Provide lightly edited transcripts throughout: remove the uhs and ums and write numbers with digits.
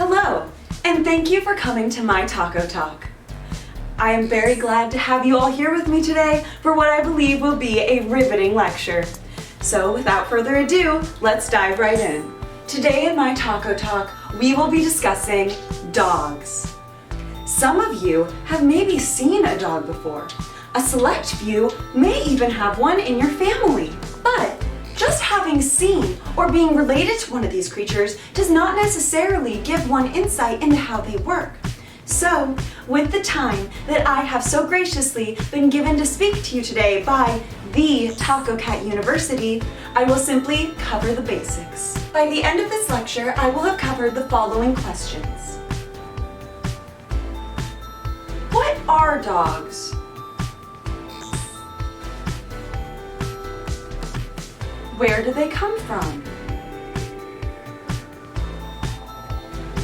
Hello, and thank you for coming to my Taco Talk. I am very glad to have you all here with me today for what I believe will be a riveting lecture. So without further ado, let's dive right in. Today in my Taco Talk, we will be discussing dogs. Some of you have maybe seen a dog before. A select few may even have one in your family. But just having seen or being related to one of these creatures does not necessarily give one insight into how they work. So, with the time that I have so graciously been given to speak to you today by the Tacocat University, I will simply cover the basics. By the end of this lecture, I will have covered the following questions. What are dogs? Where do they come from?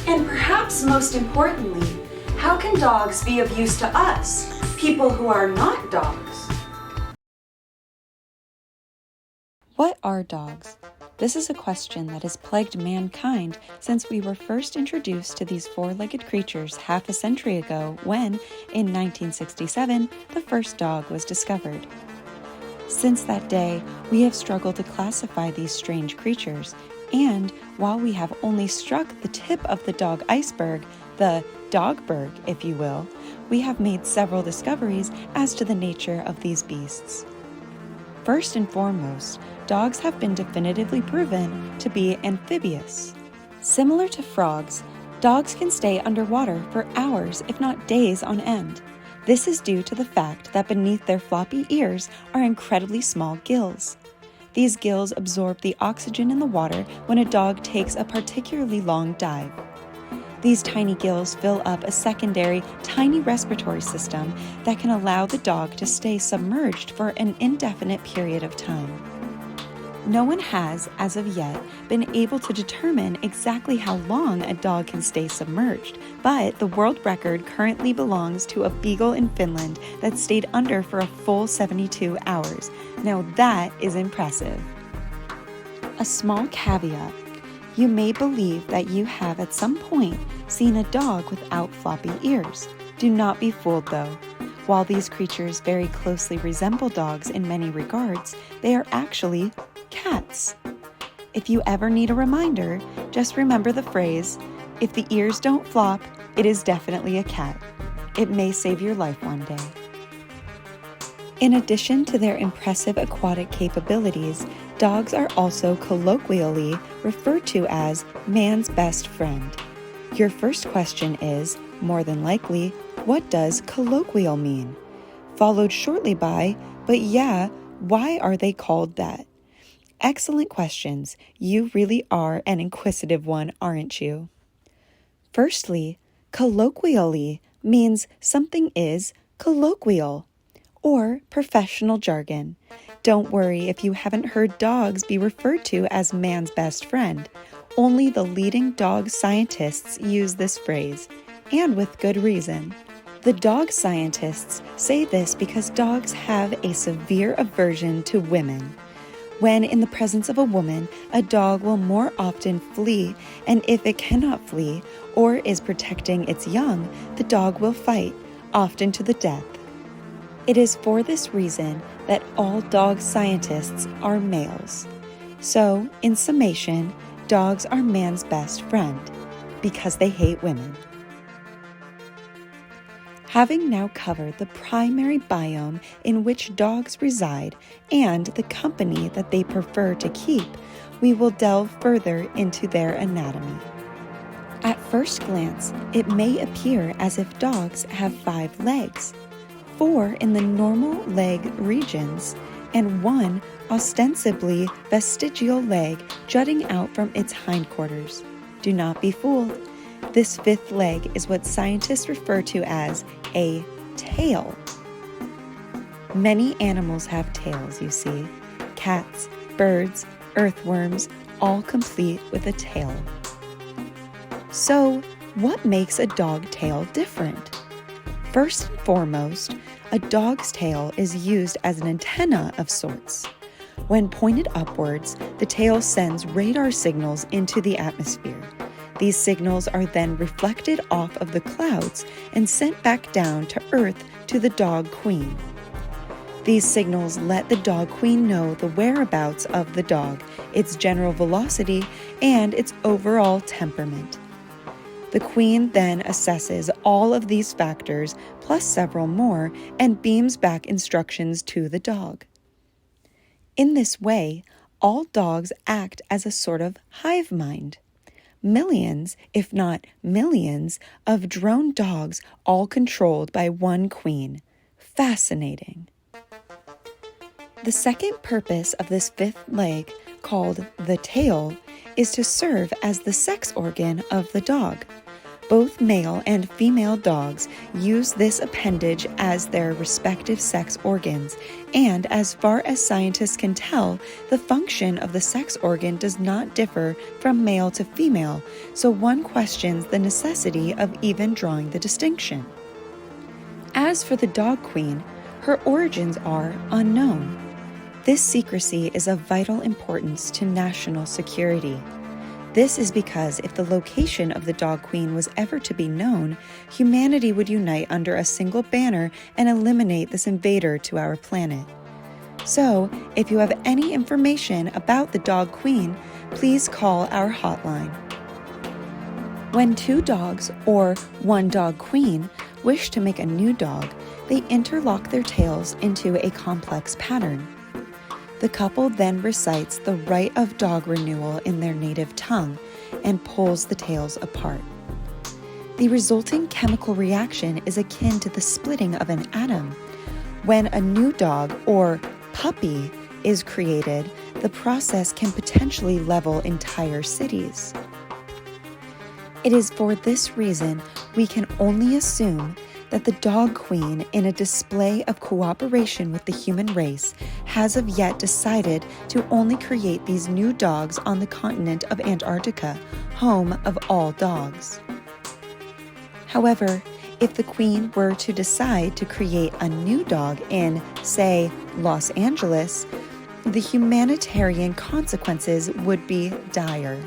And perhaps most importantly, how can dogs be of use to us, people who are not dogs? What are dogs? This is a question that has plagued mankind since we were first introduced to these four-legged creatures half a century ago when, in 1967, the first dog was discovered. Since that day, we have struggled to classify these strange creatures, and while we have only struck the tip of the dog iceberg, the dogberg, if you will, we have made several discoveries as to the nature of these beasts. First and foremost, dogs have been definitively proven to be amphibious. Similar to frogs, dogs can stay underwater for hours, if not days on end. This is due to the fact that beneath their floppy ears are incredibly small gills. These gills absorb the oxygen in the water when a dog takes a particularly long dive. These tiny gills fill up a secondary, tiny respiratory system that can allow the dog to stay submerged for an indefinite period of time. No one has, as of yet, been able to determine exactly how long a dog can stay submerged, but the world record currently belongs to a beagle in Finland that stayed under for a full 72 hours. Now that is impressive. A small caveat. You may believe that you have at some point seen a dog without floppy ears. Do not be fooled though. While these creatures very closely resemble dogs in many regards, they are actually cats. If you ever need a reminder, just remember the phrase, if the ears don't flop, it is definitely a cat. It may save your life one day. In addition to their impressive aquatic capabilities, dogs are also colloquially referred to as man's best friend. Your first question is, more than likely, what does colloquial mean? Followed shortly by, but yeah, why are they called that? Excellent questions. You really are an inquisitive one, aren't you? Firstly, colloquially means something is colloquial or professional jargon. Don't worry if you haven't heard dogs be referred to as man's best friend. Only the leading dog scientists use this phrase, and with good reason. The dog scientists say this because dogs have a severe aversion to women. When in the presence of a woman, a dog will more often flee, and if it cannot flee or is protecting its young, the dog will fight, often to the death. It is for this reason that all dog scientists are males. So, in summation, dogs are man's best friend, because they hate women. Having now covered the primary biome in which dogs reside and the company that they prefer to keep, we will delve further into their anatomy. At first glance, it may appear as if dogs have 5 legs, 4 in the normal leg regions, and 1 ostensibly vestigial leg jutting out from its hindquarters. Do not be fooled. This 5th leg is what scientists refer to as a tail. Many animals have tails, you see. Cats, birds, earthworms, all complete with a tail. So, what makes a dog tail different? First and foremost, a dog's tail is used as an antenna of sorts. When pointed upwards, the tail sends radar signals into the atmosphere. These signals are then reflected off of the clouds and sent back down to Earth to the dog queen. These signals let the dog queen know the whereabouts of the dog, its general velocity, and its overall temperament. The queen then assesses all of these factors, plus several more, and beams back instructions to the dog. In this way, all dogs act as a sort of hive mind. Millions, if not millions, of drone dogs all controlled by one queen. Fascinating. The second purpose of this fifth leg, called the tail, is to serve as the sex organ of the dog. Both male and female dogs use this appendage as their respective sex organs, and as far as scientists can tell, the function of the sex organ does not differ from male to female, so one questions the necessity of even drawing the distinction. As for the dog queen, her origins are unknown. This secrecy is of vital importance to national security. This is because if the location of the dog queen was ever to be known, humanity would unite under a single banner and eliminate this invader to our planet. So, if you have any information about the dog queen, please call our hotline. When two dogs, or one dog queen, wish to make a new dog, they interlock their tails into a complex pattern. The couple then recites the rite of dog renewal in their native tongue and pulls the tails apart. The resulting chemical reaction is akin to the splitting of an atom. When a new dog, or puppy, is created, the process can potentially level entire cities. It is for this reason we can only assume that the dog queen, in a display of cooperation with the human race, has of yet decided to only create these new dogs on the continent of Antarctica, home of all dogs. However, if the queen were to decide to create a new dog in, say, Los Angeles, the humanitarian consequences would be dire.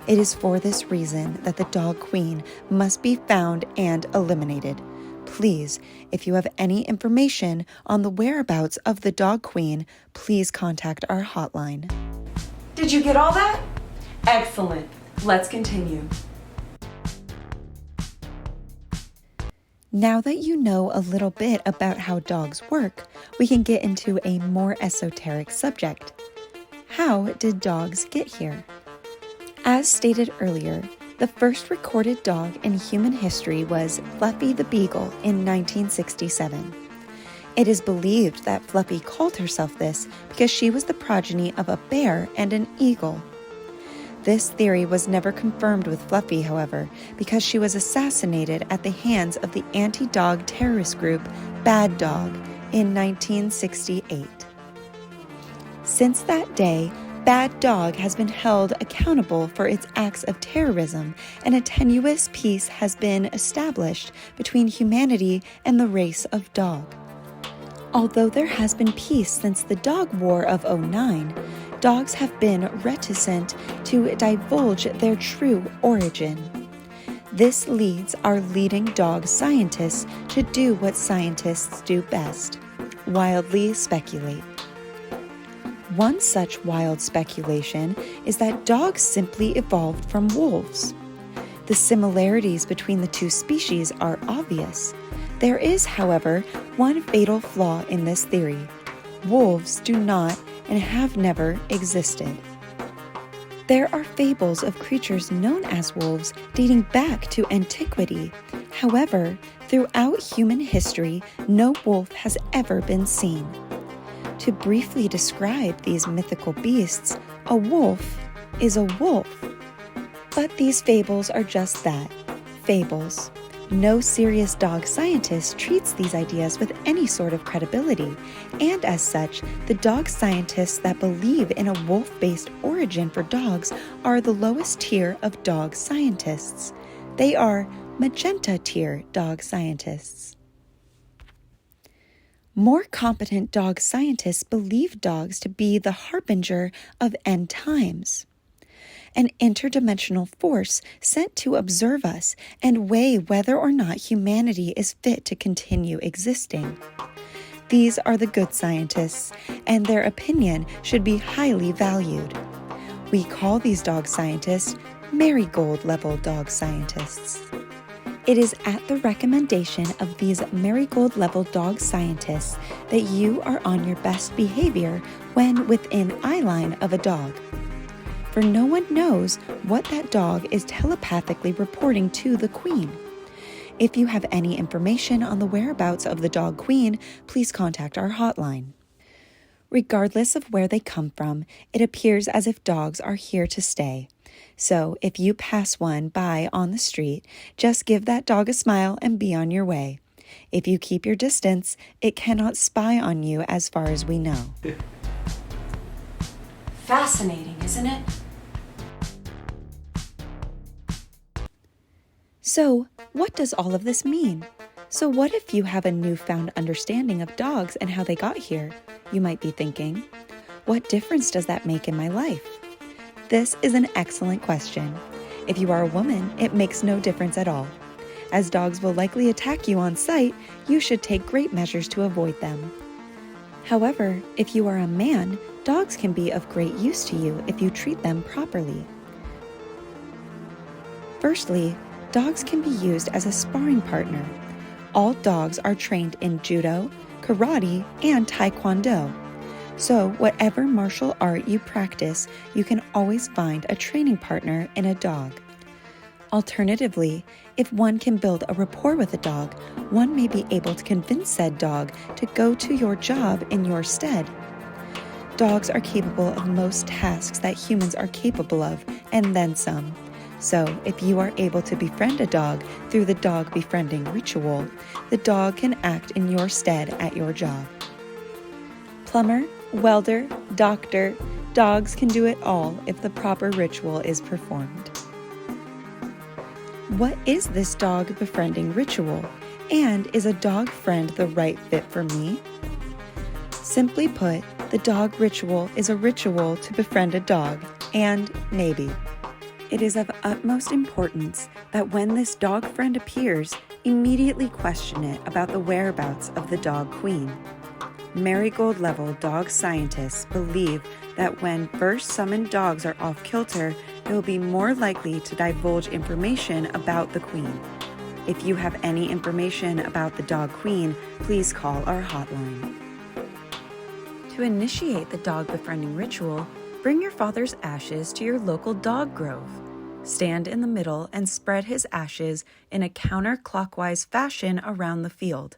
It is for this reason that the dog queen must be found and eliminated. Please, if you have any information on the whereabouts of the dog queen, please contact our hotline. Did you get all that? Excellent. Let's continue. Now that you know a little bit about how dogs work, we can get into a more esoteric subject. How did dogs get here? As stated earlier, the first recorded dog in human history was Fluffy the Beagle in 1967. It is believed that Fluffy called herself this because she was the progeny of a bear and an eagle. This theory was never confirmed with Fluffy, however, because she was assassinated at the hands of the anti-dog terrorist group Bad Dog in 1968. Since that day, Bad Dog has been held accountable for its acts of terrorism, and a tenuous peace has been established between humanity and the race of dog. Although there has been peace since the Dog War of '09, dogs have been reticent to divulge their true origin. This leads our leading dog scientists to do what scientists do best: wildly speculate. One such wild speculation is that dogs simply evolved from wolves. The similarities between the two species are obvious. There is, however, one fatal flaw in this theory. Wolves do not and have never existed. There are fables of creatures known as wolves dating back to antiquity. However, throughout human history, no wolf has ever been seen. To briefly describe these mythical beasts, a wolf is a wolf. But these fables are just that, fables. No serious dog scientist treats these ideas with any sort of credibility, and as such, the dog scientists that believe in a wolf-based origin for dogs are the lowest tier of dog scientists. They are magenta tier dog scientists. More competent dog scientists believe dogs to be the harbinger of end times. an interdimensional force sent to observe us and weigh whether or not humanity is fit to continue existing. These are the good scientists, and their opinion should be highly valued. We call these dog scientists marigold-level dog scientists. It is at the recommendation of these marigold-level dog scientists that you are on your best behavior when within eyeline of a dog. For no one knows what that dog is telepathically reporting to the queen. If you have any information on the whereabouts of the dog queen, please contact our hotline. Regardless of where they come from, it appears as if dogs are here to stay. So if you pass one by on the street, just give that dog a smile and be on your way. If you keep your distance, it cannot spy on you as far as we know. Fascinating, isn't it? So, what does all of this mean? So what if you have a newfound understanding of dogs and how they got here? You might be thinking, what difference does that make in my life? This is an excellent question. If you are a woman, it makes no difference at all. As dogs will likely attack you on sight, you should take great measures to avoid them. However, if you are a man, dogs can be of great use to you if you treat them properly. Firstly, dogs can be used as a sparring partner. All dogs are trained in judo, karate, and taekwondo. So whatever martial art you practice, you can always find a training partner in a dog. Alternatively, if one can build a rapport with a dog, one may be able to convince said dog to go to your job in your stead. Dogs are capable of most tasks that humans are capable of, and then some. So, if you are able to befriend a dog through the dog befriending ritual, the dog can act in your stead at your job. Plumber, welder, doctor, dogs can do it all if the proper ritual is performed. What is this dog befriending ritual? And is a dog friend the right fit for me? Simply put, the dog ritual is a ritual to befriend a dog, and maybe. It is of utmost importance that when this dog friend appears, immediately question it about the whereabouts of the dog queen. Marigold-level dog scientists believe that when first summoned dogs are off kilter, they will be more likely to divulge information about the queen. If you have any information about the dog queen, please call our hotline. To initiate the dog befriending ritual, bring your father's ashes to your local dog grove. Stand in the middle and spread his ashes in a counterclockwise fashion around the field.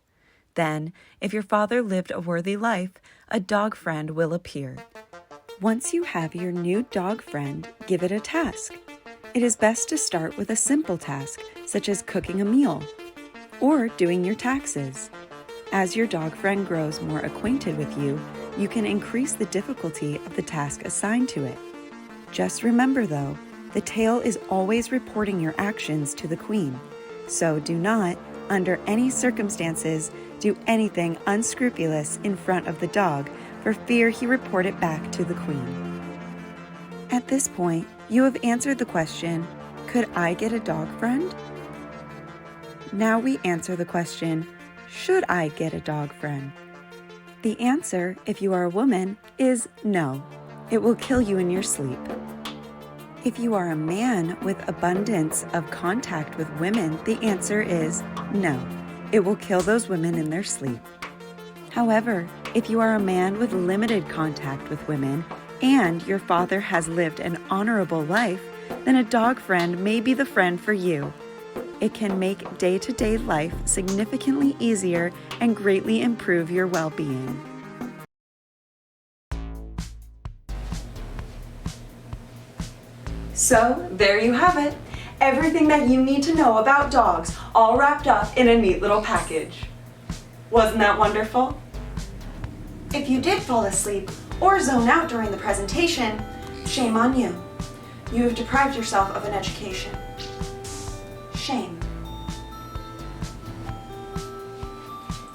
Then, if your father lived a worthy life, a dog friend will appear. Once you have your new dog friend, give it a task. It is best to start with a simple task, such as cooking a meal or doing your taxes. As your dog friend grows more acquainted with you, you can increase the difficulty of the task assigned to it. Just remember though, the tail is always reporting your actions to the queen, so do not, under any circumstances, do anything unscrupulous in front of the dog for fear he report it back to the queen. At this point, you have answered the question, could I get a dog friend? Now we answer the question, should I get a dog friend? The answer, if you are a woman, is no. It will kill you in your sleep. If you are a man with abundance of contact with women, the answer is no. It will kill those women in their sleep. However, if you are a man with limited contact with women and your father has lived an honorable life, then a dog friend may be the friend for you. It can make day-to-day life significantly easier and greatly improve your well-being. So, there you have it. Everything that you need to know about dogs, all wrapped up in a neat little package. Wasn't that wonderful? If you did fall asleep or zone out during the presentation, shame on you. You have deprived yourself of an education. Shame.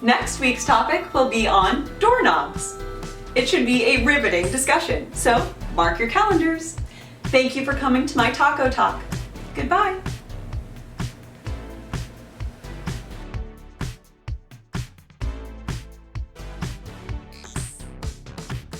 Next week's topic will be on doorknobs. It should be a riveting discussion, so mark your calendars. Thank you for coming to my Taco Talk. Goodbye.